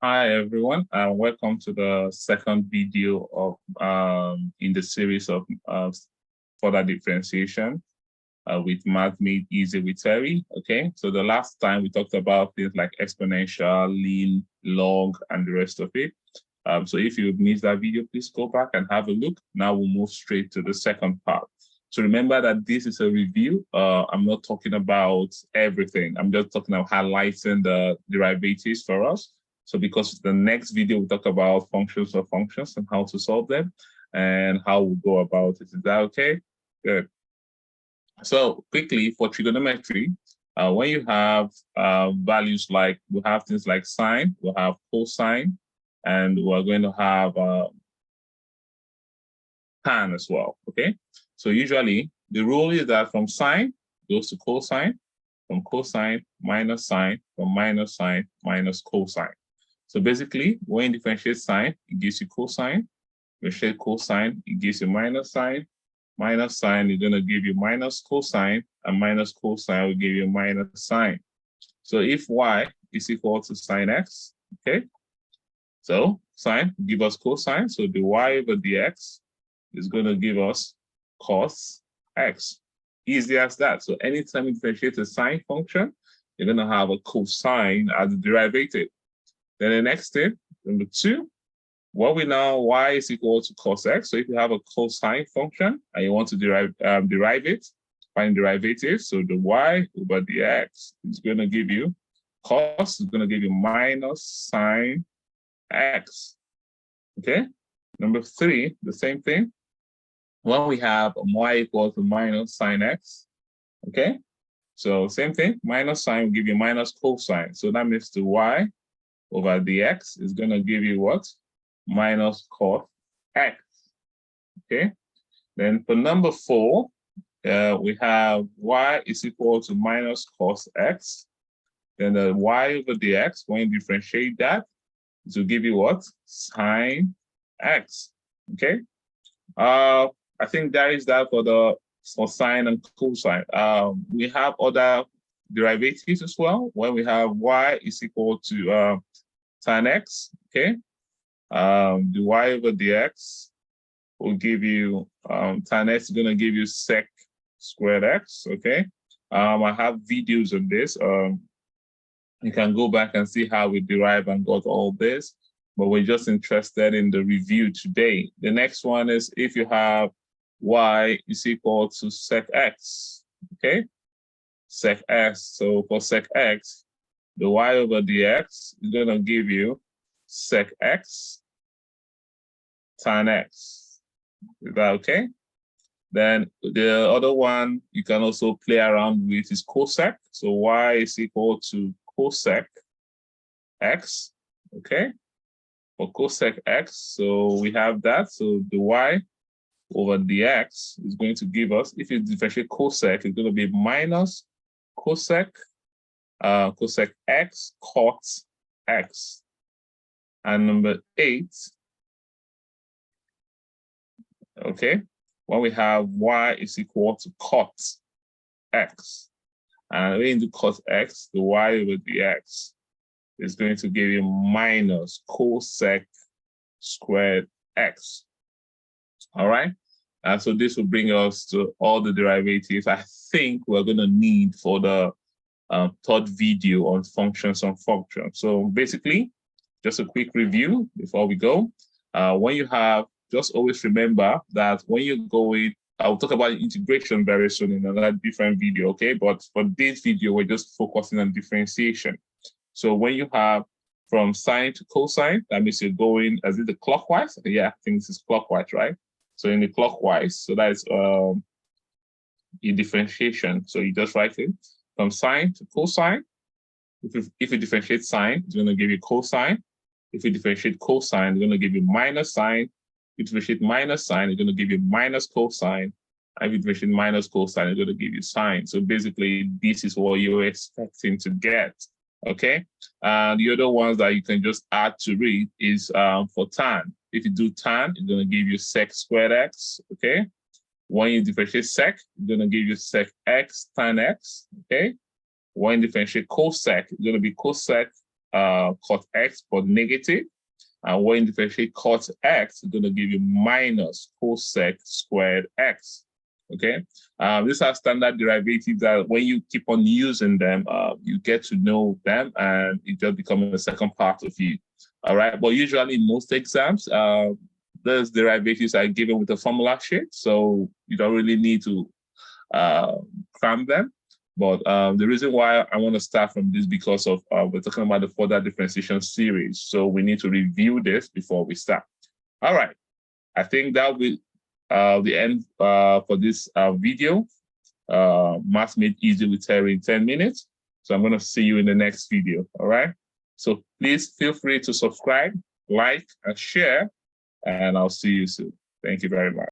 Hi everyone, and welcome to the second video of in the series of further differentiation with Math Made Easy with Terry. Okay, so the last time we talked about things like exponential, lean, log, and the rest of it. So if you missed that video, please go back and have a look. Now we'll move straight to the second part. So remember that this is a review. I'm not talking about everything. I'm just talking about highlighting the derivatives for us. So because the next video we talk about functions of functions and how to solve them and how we go about it. Is that okay? Good. So quickly for trigonometry, when you have values like, we have things like sine, we'll have cosine, and we're going to have tan as well, okay? So usually the rule is that from sine goes to cosine, from cosine minus sine, from minus sine minus cosine. So basically, when you differentiate sine, it gives you cosine. Differentiate cosine, it gives you minus sine. Minus sine is going to give you minus cosine, and minus cosine will give you minus sine. So if y is equal to sine x, okay? So sine give us cosine, so the y over dx is going to give us cos x. Easy as that. So anytime you differentiate a sine function, you're going to have a cosine as the derivative. Then the next thing, number 2, what we know, y is equal to cos x. So if you have a cosine function and you want to derive it, find derivative. So the y over the x is going to give you, cos is going to give you minus sine x. Okay. Number 3, the same thing. When we have y equal to minus sine x, okay. So same thing, minus sine will give you minus cosine. So that means the y over dx is going to give you what? Minus cos x. Okay. Then for number 4, we have y is equal to minus cos x. Then the y over dx, when you differentiate that, it will give you what? Sine x. Okay. I think that is that for sine and cosine. We have other derivatives as well. When we have y is equal to tan x, okay? The y over dx will give you, tan x is going to give you sec squared x, okay? I have videos on this. You can go back and see how we derive and got all this, but we're just interested in the review today. The next one is if you have y is equal to sec x, okay? Sec x, so for sec x, the y over dx is going to give you sec x tan x. Is that okay? Then the other one you can also play around with is cosec. So y is equal to cosec x, okay? For cosec x, so we have that. So the y over dx is going to give us, if you differentiate cosec, it's going to be minus cosec cosec x cot x. And number 8, okay, when we have y is equal to cot x, and when you do cot x, the y over dx is going to give you minus cosec squared x. All right, so this will bring us to all the derivatives I think we're going to need for the third video on functions on functions. So basically, just a quick review before we go. When you have, just always remember that when you're going, I'll talk about integration very soon in another different video, okay? But for this video, we're just focusing on differentiation. So when you have from sine to cosine, that means you're going, as it the clockwise? Yeah, I think this is clockwise, right? So in the clockwise, so that's your differentiation. So you just write it from sine to cosine. If you differentiate sine, it's going to give you cosine. If you differentiate cosine, it's going to give you minus sine. If you differentiate minus sine, it's going to give you minus cosine. And if you differentiate minus cosine, it's going to give you sine. So basically, this is what you're expecting to get, okay? And the other ones that you can just add to it is for tan. If you do tan, it's going to give you sec squared x, okay? When you differentiate sec, it's going to give you sec x tan x, okay? When you differentiate cosec, it's going to be cosec cot x but negative. And when you differentiate cot x, it's going to give you minus cosec squared x. Okay, these are standard derivatives that when you keep on using them, you get to know them and it just becomes a second part of you. All right, but usually in most exams, those derivatives are given with a formula sheet, so you don't really need to cram them. But the reason why I want to start from this because of we're talking about the further differentiation series, so we need to review this before we start. All right, I think that will be the end for this video. Maths Made Easy with Terry in 10 minutes. So I'm going to see you in the next video. All right. So please feel free to subscribe, like, and share, and I'll see you soon. Thank you very much.